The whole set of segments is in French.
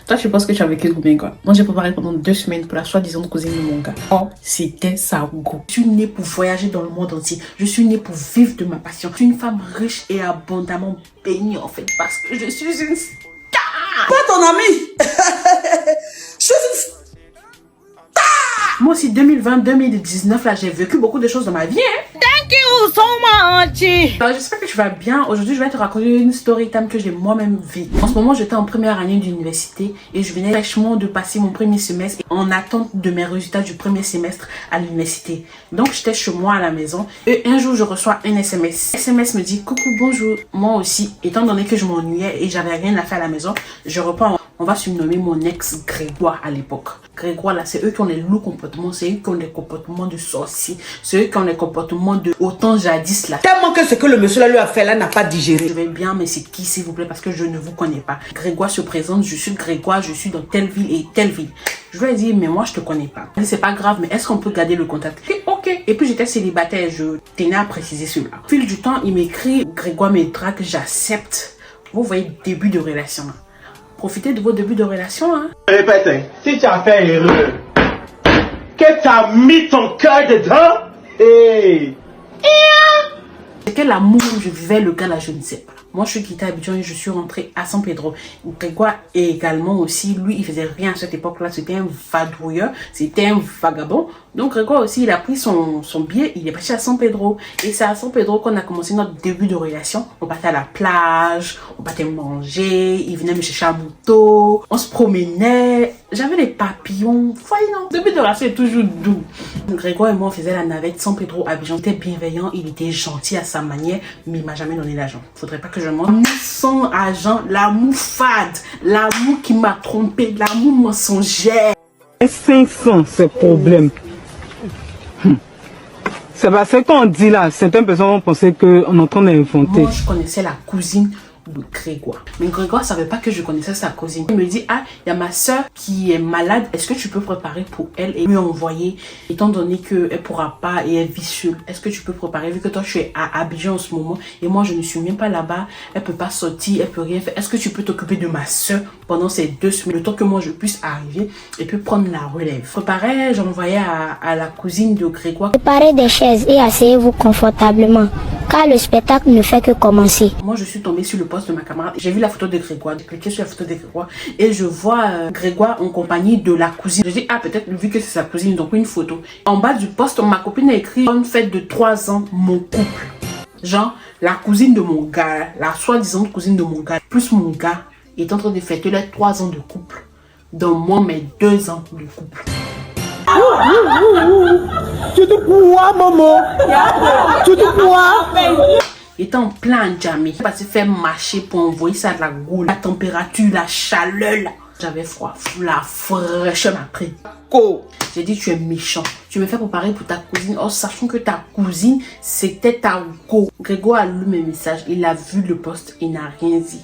Toi, tu penses que tu as vécu combien quoi? Moi, j'ai préparé pendant 2 semaines pour la soi-disant cousine de mon gars. Oh, c'était ça go. Je suis née pour voyager dans le monde entier. Je suis née pour vivre de ma passion. Je suis une femme riche et abondamment bénie en fait parce que je suis une star. Pas ton ami. Je suis une... Moi aussi, 2020-2019, là, j'ai vécu beaucoup de choses dans ma vie. Hein. Thank you so much. Alors, j'espère que tu vas bien. Aujourd'hui, je vais te raconter une story time que j'ai moi-même vécue. En ce moment, j'étais en première année d'université et je venais fraîchement de passer mon premier semestre en attente de mes résultats du premier semestre à l'université. Donc, j'étais chez moi à la maison et un jour, je reçois un SMS. Le SMS me dit « Coucou, bonjour ». Moi aussi, étant donné que je m'ennuyais et j'avais rien à faire à la maison, je reprends. On va surnommer mon ex Grégoire à l'époque. Grégoire, là, c'est eux qui ont les lourds comportements, c'est eux qui ont les comportements de sorciers, c'est eux qui ont les comportements de autant jadis, là. Tellement que ce que le monsieur là lui a fait là n'a pas digéré. Je vais bien, mais c'est qui, s'il vous plaît, parce que je ne vous connais pas. Grégoire se présente, je suis Grégoire, je suis dans telle ville et telle ville. Je lui ai dit, mais moi, je te connais pas. C'est pas grave, mais est-ce qu'on peut garder le contact? Et ok. Et puis, j'étais célibataire, je tenais à préciser cela. Au fil du temps, il m'écrit, Grégoire me drague, j'accepte. Vous voyez, début de relation, là. Profitez de vos débuts de relation, hein. Répète, si tu as fait erreur, que tu as mis ton cœur dedans, C'est quel amour je vivais, le gars là, je ne sais pas. Moi, je suis quittée à Abidjan et je suis rentrée à San Pedro. Grégoire également aussi, lui, il faisait rien à cette époque-là. C'était un vadrouilleur, c'était un vagabond. Donc, Grégoire aussi, il a pris son billet, il est parti à San Pedro. Et c'est à San Pedro qu'on a commencé notre début de relation. On partait à la plage, on partait manger, il venait me chercher à moto, on se promenait. J'avais des papillons. Voyez, non. Le début de relation est toujours doux. Grégoire et moi, on faisait la navette San Pedro Abidjan. Il était bienveillant, il était gentil à sa manière, mais il m'a jamais donné l'argent. Faudrait pas que je mente. Sans argent, l'amour fade, l'amour qui m'a trompé, l'amour mensonger. 500, c'est problème. C'est parce qu'on dit là, certaines personnes vont penser qu'on est en train d'inventer. Moi, je connaissais la cousine de Grégoire. Mais Grégoire savait pas que je connaissais sa cousine. Il me dit, ah, il y a ma soeur qui est malade. Est-ce que tu peux préparer pour elle et lui envoyer, étant donné qu'elle pourra pas et elle vit seule. Est-ce que tu peux préparer, vu que toi, tu es à Abidjan en ce moment et moi, je ne suis même pas là-bas. Elle peut pas sortir, elle peut rien faire. Est-ce que tu peux t'occuper de ma soeur pendant ces 2 semaines, le temps que moi, je puisse arriver et puis prendre la relève. Préparer, j'envoyais à la cousine de Grégoire. Préparez des chaises et asseyez-vous confortablement, car le spectacle ne fait que commencer. Moi, je suis tombée sur le poste de ma camarade. J'ai vu la photo de Grégoire, j'ai cliqué sur la photo de Grégoire et je vois Grégoire en compagnie de la cousine. Je dis, ah, peut-être vu que c'est sa cousine, donc une photo. En bas du poste, ma copine a écrit une fête de 3 ans, mon couple. Genre, la cousine de mon gars, la soi-disant cousine de mon gars, plus mon gars, est en train de fêter les 3 ans de couple. Dans moi, mes 2 ans de couple. Tu te crois, maman? Tu te crois? Était en plein jamais. Parce que faire marcher pour envoyer ça de la goule. La température, la chaleur là. J'avais froid. La fraîcheur m'a pris. J'ai dit, tu es méchant. Tu me fais préparer pour ta cousine. Oh, sachant que ta cousine, c'était ta go. Grégoire a lu mes messages. Il a vu le post. Il n'a rien dit.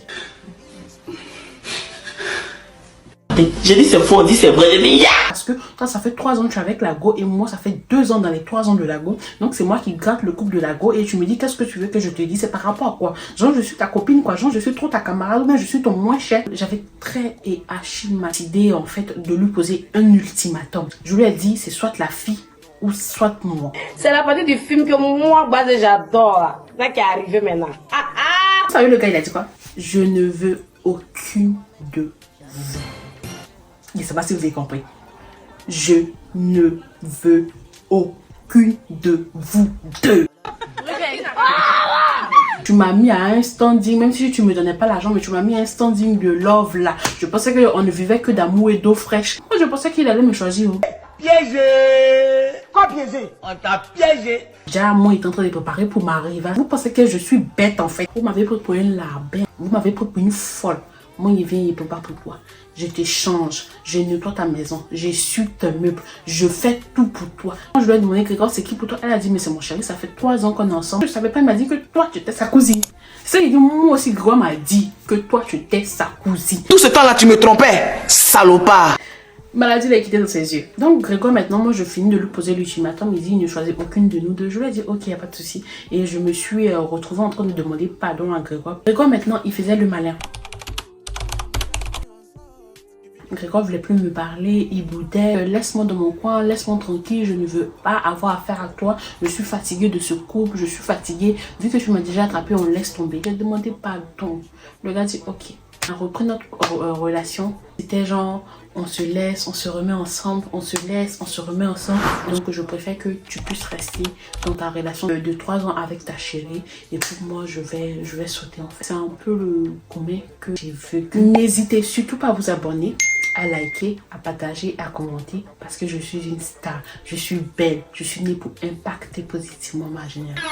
J'ai dit c'est faux, on dit c'est vrai, j'ai dit yeah. Parce que toi, ça fait 3 ans que tu es avec la go et moi, ça fait 2 ans dans les 3 ans de la go. Donc, c'est moi qui gratte le couple de la go et tu me dis, qu'est-ce que tu veux que je te dise? C'est par rapport à quoi? Genre, je suis ta copine, quoi. Genre, je suis trop ta camarade ou bien je suis ton moins cher. J'avais très et décidé, en fait, de lui poser un ultimatum. Je lui ai dit, c'est soit la fille ou soit moi. C'est la partie du film que moi, j'adore. Ça qui est arrivé maintenant. Vous savez, le gars, il a dit quoi? Je ne veux aucune de vous. Je ne sais pas si vous avez compris. Je ne veux aucune de vous deux. Tu m'as mis à un standing, même si tu me donnais pas l'argent, mais tu m'as mis à un standing de love là. Je pensais qu'on ne vivait que d'amour et d'eau fraîche. Moi, je pensais qu'il allait me choisir. piégé. Quoi piégé? On t'a piégé. Déjà, moi, il est en train de préparer pour m'arriver. Vous pensez que je suis bête en fait. Vous m'avez pris pour une larbin. Vous m'avez pris pour une folle. Moi, il vient, il prépare pour toi. Je te change, je nettoie ta maison, j'essuie tes meubles, je fais tout pour toi. Quand je lui ai demandé Grégoire, c'est qui pour toi? Elle a dit, mais c'est mon chéri, ça fait 3 ans qu'on est ensemble. Je savais pas, elle m'a dit que toi, tu étais sa cousine. C'est ça, il dit, moi aussi, Grégoire m'a dit que toi, tu étais sa cousine. Tout ce temps-là, tu me trompais, salopard. Maladie l'a quitté dans ses yeux. Donc Grégoire, maintenant, moi je finis de lui poser l'ultimatum. Il dit il ne choisit aucune de nous deux. Je lui ai dit ok, il n'y a pas de souci. Et je me suis retrouvée en train de demander pardon à Grégoire. Grégoire, maintenant, il faisait le malin. Grégoire voulait plus me parler, il boudait. Laisse-moi dans mon coin, laisse-moi tranquille, je ne veux pas avoir affaire à toi. Je suis fatiguée de ce couple, je suis fatiguée. Vu que tu m'as déjà attrapé, on laisse tomber. J'ai demandé pardon. Le gars dit ok. On a repris notre relation. C'était genre, on se laisse, on se remet ensemble, on se laisse, on se remet ensemble. Donc je préfère que tu puisses rester dans ta relation de 3 ans avec ta chérie. Et puis moi, je vais sauter en fait. C'est un peu le commun que j'ai vécu. N'hésitez surtout pas à vous abonner, à liker, à partager, à commenter. Parce que je suis une star, je suis belle, je suis née pour impacter positivement ma génération.